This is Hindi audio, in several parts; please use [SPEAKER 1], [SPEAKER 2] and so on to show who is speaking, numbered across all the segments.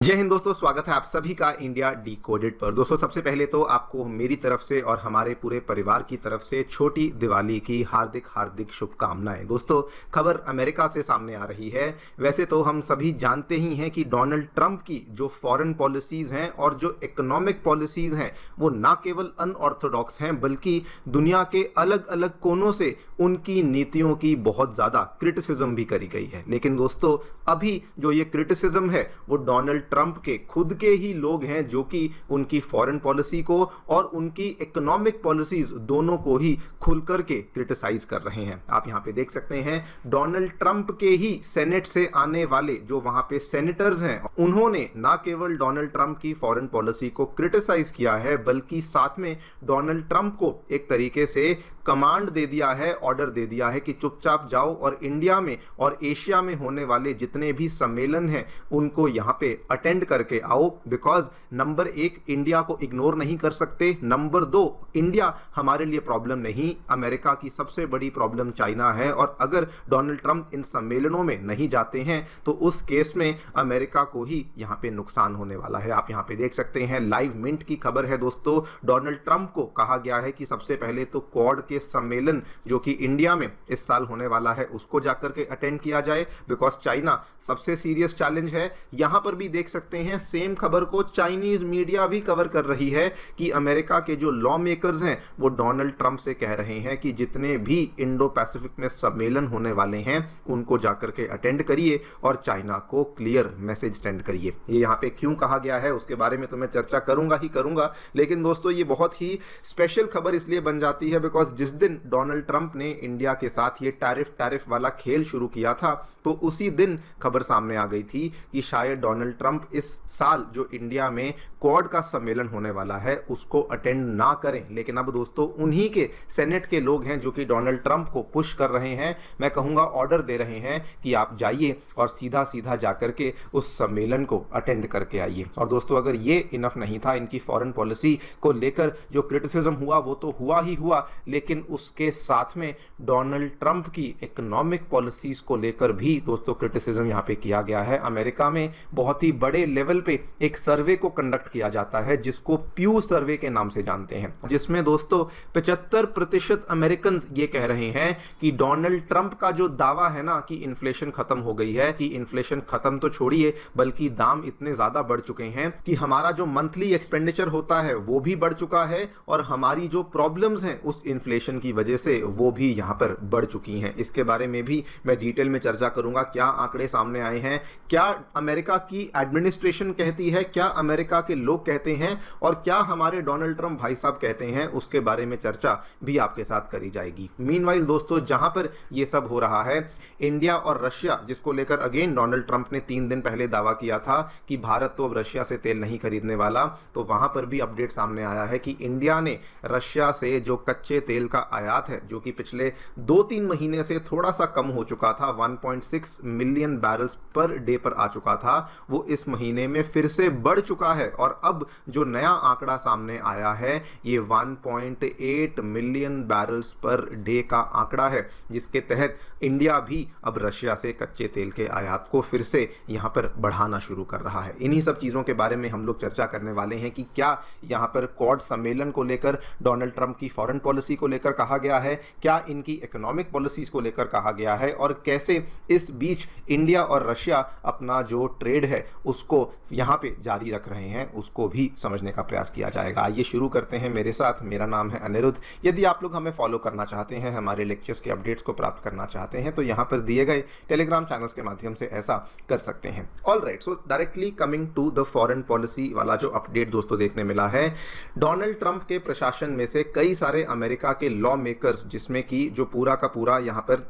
[SPEAKER 1] जय हिंद दोस्तों, स्वागत है आप सभी का इंडिया डिकोडेड पर। दोस्तों सबसे पहले तो आपको मेरी तरफ से और हमारे पूरे परिवार की तरफ से छोटी दिवाली की हार्दिक हार्दिक शुभकामनाएं। दोस्तों खबर अमेरिका से सामने आ रही है। वैसे तो हम सभी जानते ही हैं कि डोनाल्ड ट्रंप की जो फॉरेन पॉलिसीज हैं और जो इकोनॉमिक पॉलिसीज हैं वो ना केवल अनऑर्थोडॉक्स हैं बल्कि दुनिया के अलग अलग कोनों से उनकी नीतियों की बहुत ज़्यादा क्रिटिसिज्म भी करी गई है। लेकिन दोस्तों अभी जो ये क्रिटिसिज्म है वो डोनाल्ड ट्रंप के खुद के ही लोग हैं जो कि उनकी फॉरेन पॉलिसी को और उनकी इकोनॉमिक पॉलिसीज दोनों को ही खुल करके क्रिटिसाइज कर रहे हैं। आप यहां पे देख सकते हैं डोनाल्ड ट्रंप के ही सेनेट से आने वाले जो वहां पे सेनेटर्स हैं उन्होंने ना केवल डोनाल्ड ट्रंप की फॉरेन पॉलिसी को क्रिटिसाइज किया है बल्कि साथ में डोनाल्ड ट्रंप को एक तरीके से कमांड दे दिया है, ऑर्डर दे दिया है कि चुपचाप जाओ और इंडिया में और एशिया में होने वाले जितने भी सम्मेलन हैं उनको यहां पे अटेंड करके आओ। बिकॉज नंबर एक, इंडिया को इग्नोर नहीं कर सकते। नंबर दो, इंडिया हमारे लिए प्रॉब्लम नहीं, अमेरिका की सबसे बड़ी प्रॉब्लम चाइना है और अगर डोनाल्ड ट्रंप इन सम्मेलनों में नहीं जाते हैं तो उस केस में अमेरिका को ही यहां पे नुकसान होने वाला है। आप यहां पे देख सकते हैं लाइव मिंट की खबर है दोस्तों। डोनाल्ड ट्रंप को कहा गया है कि सबसे पहले तो क्वाड के सम्मेलन जो कि इंडिया में इस साल होने वाला है उसको जाकर के अटेंड किया जाए बिकॉज चाइना सबसे सीरियस चैलेंज है। यहां पर भी देख सकते हैं सेम खबर को चाइनीज मीडिया भी कवर कर रही है कि अमेरिका के जो लॉ मेकर्स हैं वो डोनाल्ड ट्रंप से कह रहे हैं कि जितने भी इंडो पैसिफिक में सम्मेलन होने वाले हैं उनको जाकर के अटेंड करिए और चाइना को क्लियर मैसेज सेंड करिए। ये यहाँ पे क्यों कहा गया है उसके बारे में तो मैं चर्चा करूंगा ही करूंगा, लेकिन दोस्तों ये बहुत ही स्पेशल खबर इसलिए बन जाती है बिकॉज जिस दिन डोनाल्ड ट्रंप ने इंडिया के साथ ये टैरिफ वाला खेल शुरू किया था तो उसी दिन खबर सामने आ गई थी कि शायद डोनाल्ड ट्रंप इस साल जो इंडिया में क्वाड का सम्मेलन होने वाला है उसको अटेंड ना करें। लेकिन अब दोस्तों उन्हीं के सेनेट के लोग हैं जो कि डोनाल्ड ट्रंप को पुश कर रहे हैं, मैं कहूंगा ऑर्डर दे रहे हैं कि आप जाइए और सीधा सीधा जाकर के उस सम्मेलन को अटेंड करके आइए। और दोस्तों अगर ये इनफ नहीं था इनकी फॉरेन पॉलिसी को लेकर जो क्रिटिसिज्म हुआ वो तो हुआ ही हुआ, लेकिन उसके साथ में डोनाल्ड ट्रंप की इकोनॉमिक पॉलिसीज को लेकर भी दोस्तों क्रिटिसिज्म यहाँ पे किया गया है। अमेरिका में बहुत ही बड़े लेवल पे एक सर्वे को कंडक्ट किया जाता है जिसको प्यू सर्वे के नाम से जानते हैं, जिसमें दोस्तों 75% अमेरिकन ये कह रहे हैं कि डोनाल्ड ट्रंप का जो दावा है ना कि इन्फ्लेशन खत्म हो गई है, कि इन्फ्लेशन खत्म तो छोड़िए बल्कि दाम इतने ज्यादा बढ़ चुके हैं कि हमारा जो मंथली एक्सपेंडिचर होता है वो भी बढ़ चुका है और हमारी जो प्रॉब्लम्स हैं उस इन्फ्लेशन की वजह से वो भी यहां पर बढ़ चुकी हैं। इसके बारे में भी मैं डिटेल में चर्चा करूंगा। क्या आंकड़े सामने आए हैं, क्या अमेरिका की एडमिनिस्ट्रेशन कहती है, क्या अमेरिका के लोग कहते हैं और क्या हमारे डोनाल्ड ट्रंप भाई साहब कहते हैं, उसके बारे में चर्चा भी आपके साथ करी जाएगी। मीनवाइल दोस्तों जहां पर यह सब हो रहा है, इंडिया और रशिया जिसको लेकर अगेन डोनाल्ड ट्रंप ने 3 दिन पहले दावा किया था कि भारत तो अब रशिया से तेल नहीं खरीदने वाला, तो वहां पर भी अपडेट सामने आया है कि इंडिया ने रशिया से जो कच्चे तेल का आयात है जो कि पिछले 2-3 महीने से थोड़ा सा कम हो चुका था, 1.6 मिलियन बैरल्स पर डे पर आ चुका था, वो इस महीने में फिर से बढ़ चुका है और अब जो नया आंकड़ा सामने आया है ये 1.8 मिलियन बैरल्स पर डे का आंकड़ा है, जिसके तहत इंडिया भी अब रशिया से कच्चे तेल के आयात को फिर से यहां पर बढ़ाना शुरू कर रहा है। इन्हीं सब चीजों के बारे में हम लोग चर्चा करने वाले हैं कि क्या यहां पर क्वाड सम्मेलन को लेकर डोनाल्ड ट्रंप की फॉरेन पॉलिसी को लेकर कहा गया है, क्या इनकी इकोनॉमिक पॉलिसीज को लेकर कहा गया है और कैसे इस बीच इंडिया और रशिया अपना जो ट्रेड है उसको यहां पे जारी रख रहे हैं उसको भी समझने का प्रयास किया जाएगा। आइए शुरू करते हैं मेरे साथ। मेरा नाम है अनिरुद्ध। यदि आप लोग हमें फॉलो करना चाहते हैं, हमारे लेक्चर्स के अपडेट्स को प्राप्त करना चाहते हैं तो यहां पर दिए गए टेलीग्राम चैनल्स के माध्यम से ऐसा कर सकते हैं। All right, so directly coming to the foreign policy वाला जो अपडेट दोस्तों देखने मिला है, डोनाल्ड ट्रंप के प्रशासन में से कई सारे अमेरिका के लॉ मेकर्स, जिसमें कि जो पूरा का पूरा यहाँ पर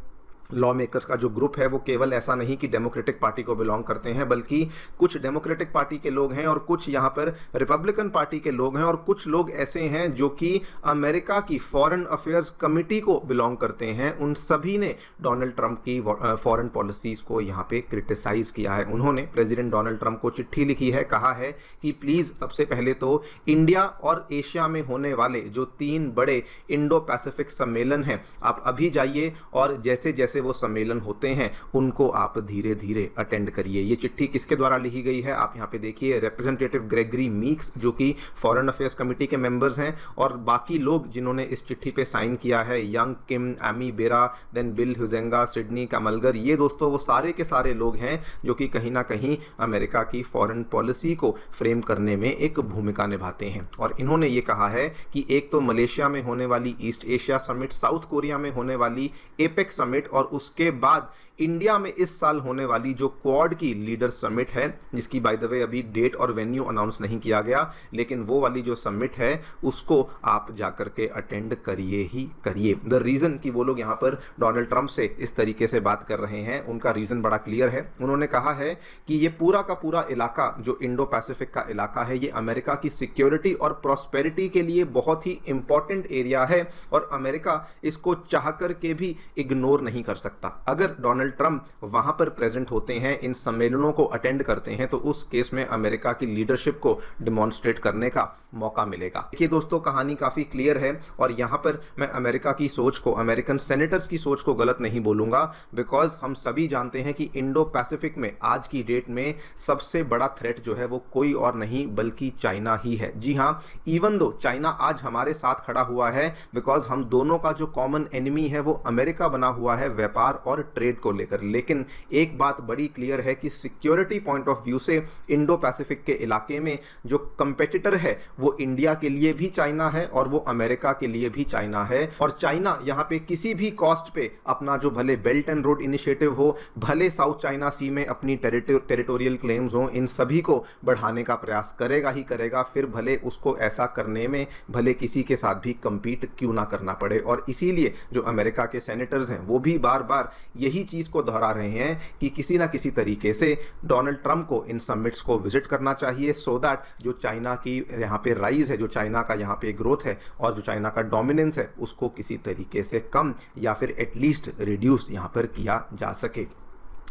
[SPEAKER 1] लॉ मेकर्स का जो ग्रुप है वो केवल ऐसा नहीं कि डेमोक्रेटिक पार्टी को बिलोंग करते हैं बल्कि कुछ डेमोक्रेटिक पार्टी के लोग हैं और कुछ यहाँ पर रिपब्लिकन पार्टी के लोग हैं और कुछ लोग ऐसे हैं जो कि अमेरिका की फॉरेन अफेयर्स कमिटी को बिलोंग करते हैं। उन सभी ने डोनाल्ड ट्रंप की फॉरेन पॉलिसीज को यहाँ पे क्रिटिसाइज किया है। उन्होंने प्रेसिडेंट डोनाल्ड ट्रंप को चिट्ठी लिखी है, कहा है कि प्लीज सबसे पहले तो इंडिया और एशिया में होने वाले जो 3 बड़े इंडो पैसिफिक सम्मेलन हैं आप अभी जाइए और जैसे जैसे से वो सम्मेलन होते हैं उनको आप धीरे धीरे अटेंड करिए। ये चिट्ठी किसके द्वारा लिखी गई है आप यहाँ पे देखिए, रिप्रेजेंटेटिव ग्रेगरी मीक्स जो कि फॉरेन अफेयर्स कमेटी के मेंबर्स हैं, और बाकी लोग जिन्होंने इस चिट्ठी पे साइन किया है, यंग किम, एमी बेरा, देन बिल हुजेंगा, सिडनी कामलगर, ये दोस्तों वो सारे के सारे लोग हैं जो कि कहीं ना कहीं अमेरिका की फॉरेन पॉलिसी को फ्रेम करने में एक भूमिका निभाते हैं। और इन्होंने ये कहा है कि एक तो मलेशिया में होने वाली east Asia summit, south Korea में होने वाली एपेक समिट, और उसके बाद इंडिया में इस साल होने वाली जो क्वाड की लीडर समिट है, जिसकी बाय द वे अभी डेट और वेन्यू अनाउंस नहीं किया गया, लेकिन वो वाली जो समिट है उसको आप जाकर के अटेंड करिए ही करिए। द रीज़न कि वो लोग यहाँ पर डोनाल्ड ट्रंप से इस तरीके से बात कर रहे हैं, उनका रीज़न बड़ा क्लियर है। उन्होंने कहा है कि ये पूरा का पूरा इलाका जो इंडो पैसिफिक का इलाका है, ये अमेरिका की सिक्योरिटी और प्रॉस्पेरिटी के लिए बहुत ही इंपॉर्टेंट एरिया है, और अमेरिका इसको चाह कर के भी इग्नोर नहीं कर सकता। अगर डोनाल्ड ट्रंप वहां पर प्रेजेंट होते हैं, इन सम्मेलनों को अटेंड करते हैं, तो उस केस में अमेरिका की लीडरशिप को डिमॉन्स्ट्रेट करने का मौका मिलेगा। देखिए दोस्तों, कहानी काफी क्लियर है, और यहां पर मैं अमेरिका की सोच को, अमेरिकन सेनेटर्स की सोच को गलत नहीं बोलूंगा, बिकॉज हम सभी जानते हैं कि इंडो पैसिफिक में आज की डेट में सबसे बड़ा थ्रेट जो है वो कोई और नहीं बल्कि चाइना ही है। जी हां, इवन दो चाइना आज हमारे साथ खड़ा हुआ है, बिकॉज हम दोनों का जो कॉमन एनिमी है वो अमेरिका बना हुआ है व्यापार और ट्रेड को लेकर। लेकिन एक बात बड़ी क्लियर है कि सिक्योरिटी पॉइंट ऑफ व्यू से इंडो पैसिफिक के इलाके में जो कंपेटिटर है वो इंडिया के लिए भी चाइना है और वो अमेरिका के लिए भी चाइना है। और चाइना यहां पे किसी भी कॉस्ट पे अपना जो भले बेल्ट एंड रोड इनिशिएटिव हो, भले साउथ चाइना सी में अपनी टेरिटोरियल क्लेम्स हो, इन सभी को बढ़ाने का प्रयास करेगा ही करेगा, फिर भले उसको ऐसा करने में भले किसी के साथ भी कंपीट क्यों ना करना पड़े। और इसीलिए जो अमेरिका के सेनेटर्स हैं वो भी बार बार यही चीज को दोहरा रहे हैं कि किसी ना किसी तरीके से डोनाल्ड ट्रंप को इन समिट्स को विजिट करना चाहिए, सो दैट जो चाइना की यहाँ पे राइज है, जो चाइना का यहाँ पे ग्रोथ है और जो चाइना का डोमिनेंस है, उसको किसी तरीके से कम या फिर एटलीस्ट रिड्यूस यहाँ पर किया जा सके।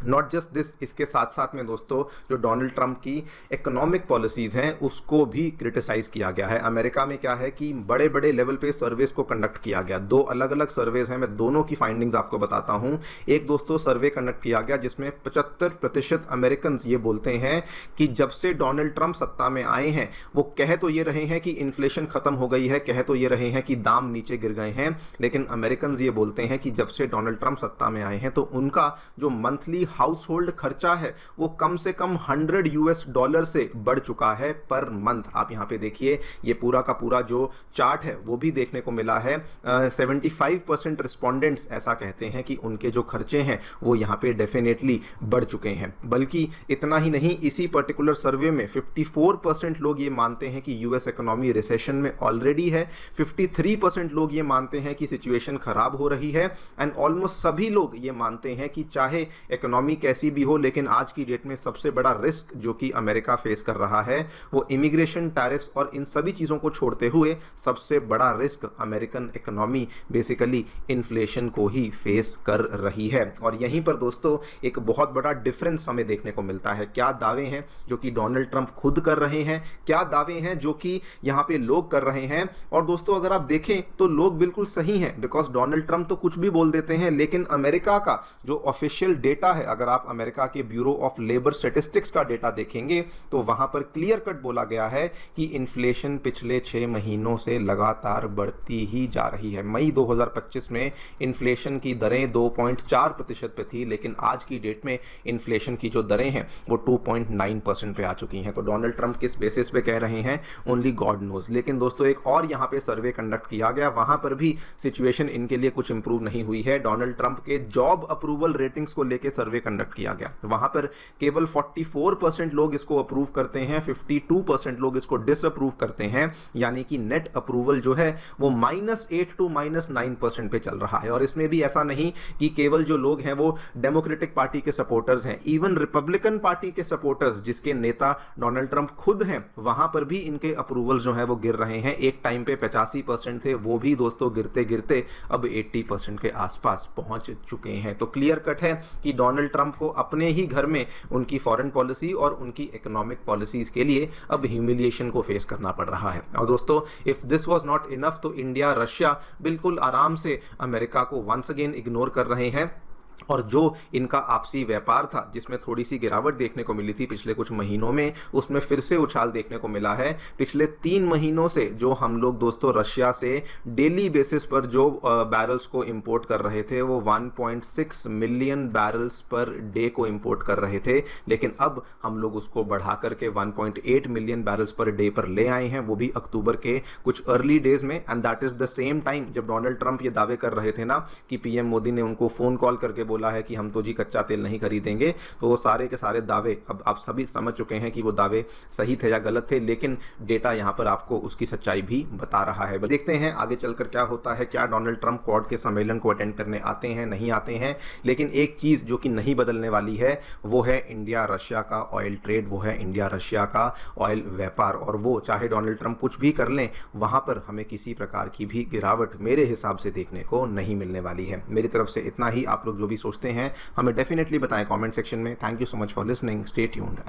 [SPEAKER 1] नॉट जस्ट दिस, इसके साथ साथ में दोस्तों जो डोनाल्ड ट्रंप की इकोनॉमिक पॉलिसीज़ हैं उसको भी क्रिटिसाइज किया गया है। अमेरिका में क्या है कि बड़े बड़े लेवल पे सर्वेस को कंडक्ट किया गया, दो अलग अलग सर्वेज हैं, मैं दोनों की फाइंडिंग्स आपको बताता हूं। एक दोस्तों सर्वे कंडक्ट किया गया जिसमें 75% अमेरिकन ये बोलते हैं कि जब से डोनाल्ड ट्रंप सत्ता में आए हैं वो कह तो ये रहे हैं कि इन्फ्लेशन खत्म हो गई है, कह तो ये रहे हैं कि दाम नीचे गिर गए हैं, लेकिन अमेरिकन ये बोलते हैं कि जब से डोनाल्ड ट्रंप सत्ता में आए हैं तो उनका जो मंथली हाउस होल्ड खर्चा है वो कम से कम $100 से बढ़ चुका है पर मंथ। आप यहां पे देखिए, ये पूरा का पूरा जो चार्ट है वो भी देखने को मिला है। 75% रिस्पोंडेंट्स ऐसा कहते हैं कि उनके जो खर्चे हैं वो यहां पे डेफिनेटली बढ़ चुके हैं। बल्कि इतना ही नहीं, इसी पर्टिकुलर सर्वे में 54% लोग ये मानते हैं कि यूएस इकोनॉमी रिसेशन में ऑलरेडी है, 53% लोग ये मानते हैं कि सिचुएशन खराब हो रही है, एंड ऑलमोस्ट सभी लोग ये मानते हैं कि चाहे इकोनॉमी कैसी भी हो, लेकिन आज की डेट में सबसे बड़ा रिस्क जो कि अमेरिका फेस कर रहा है वो इमिग्रेशन, टैरिफ्स और इन सभी चीजों को छोड़ते हुए सबसे बड़ा risk American economy basically inflation को ही फेस कर रही है। और यहीं पर दोस्तों एक बहुत बड़ा डिफरेंस हमें देखने को मिलता है। क्या दावे हैं जो कि डोनाल्ड ट्रंप खुद कर रहे हैं, क्या दावे हैं जो कि यहां पे लोग कर रहे हैं। और दोस्तों अगर आप देखें तो लोग बिल्कुल सही हैं, बिकॉज डोनाल्ड ट्रंप तो कुछ भी बोल देते हैं, लेकिन अमेरिका का जो ऑफिशियल डेटा है, अगर आप अमेरिका के ब्यूरो ऑफ लेबर स्टैटिस्टिक्स का डेटा देखेंगे तो वहां पर क्लियर कट बोला गया है कि इन्फ्लेशन पिछले 6 महीनों से लगातार बढ़ती ही जा रही है। मई 2025 में इन्फ्लेशन की दरें 2.4% पे थी, लेकिन आज की डेट में इन्फ्लेशन की जो दरें हैं वो 2.9% पे आ चुकी हैं। तो डोनाल्ड ट्रंप किस बेसिस पे कह रहे हैं, ओनली गॉड नोज। लेकिन दोस्तों एक और यहां पे सर्वे कंडक्ट किया गया, वहां पर भी सिचुएशन इनके लिए कुछ इंप्रूव नहीं हुई है। डोनाल्ड ट्रंप के जॉब अप्रूवल रेटिंग्स को लेकर सर्वे कंडक्ट किया गया, वहां पर केवल 44% लोग इसको अप्रूव करते हैं, 52% लोग इसको डिसअप्रूव करते हैं, यानी कि नेट अप्रूवल जो है वो -8 to -9% पे चल रहा है। और इसमें भी ऐसा नहीं कि केवल जो लोग हैं वो डेमोक्रेटिक पार्टी के सपोर्टर्स हैं, इवन रिपब्लिकन पार्टी के सपोर्टर्स जिसके नेता डोनाल्ड ट्रंप खुद हैं, वहां पर भी इनके अप्रूवल जो है वो गिर रहे हैं। एक टाइम पे 85% थे, वो भी दोस्तों गिरते गिरते अब 80% के आसपास पहुंच चुके हैं। तो क्लियर कट है कि डोनाल्ड ट्रंप को अपने ही घर में उनकी फॉरेन पॉलिसी और उनकी इकोनॉमिक पॉलिसीज के लिए अब ह्यूमिलिएशन को फेस करना पड़ रहा है। और दोस्तों if this was not enough तो इंडिया, रशिया बिल्कुल आराम से अमेरिका को वंस अगेन इग्नोर कर रहे हैं। और जो इनका आपसी व्यापार था जिसमें थोड़ी सी गिरावट देखने को मिली थी पिछले कुछ महीनों में, उसमें फिर से उछाल देखने को मिला है। पिछले 3 महीनों से जो हम लोग दोस्तों रशिया से डेली बेसिस पर जो बैरल्स को इंपोर्ट कर रहे थे वो 1.6 मिलियन बैरल्स पर डे को इंपोर्ट कर रहे थे, लेकिन अब हम लोग उसको बढ़ा करके 1.8 मिलियन बैरल्स पर डे पर ले आए हैं, वो भी अक्टूबर के कुछ अर्ली डेज में। And that is the same time जब डोनाल्ड ट्रंप ये दावे कर रहे थे ना कि पीएम मोदी ने उनको फोन कॉल करके बोला है कि हम तो जी कच्चा तेल नहीं खरीदेंगे, तो वो सारे के सारे दावे अब आप सभी समझ चुके हैं कि वो दावे सही थे या गलत थे, लेकिन डेटा यहां पर आपको उसकी सच्चाई भी बता रहा है। देखते हैं आगे चलकर क्या होता है, क्या डोनाल्ड ट्रंप क्वाड के सम्मेलन को अटेंड करने आते हैं नहीं आते हैं। लेकिन एक चीज जो कि नहीं बदलने वाली है वो है इंडिया रशिया का ऑयल ट्रेड, वो है इंडिया रशिया का ऑयल व्यापार, और वो चाहे डोनाल्ड ट्रंप कुछ भी कर लें वहां पर हमें किसी प्रकार की भी गिरावट मेरे हिसाब से देखने को नहीं मिलने वाली है। मेरी तरफ से इतना ही। आप लोग जो भी सोचते हैं हमें डेफिनेटली बताएं कमेंट सेक्शन में। Thank you so much for listening, stay tuned.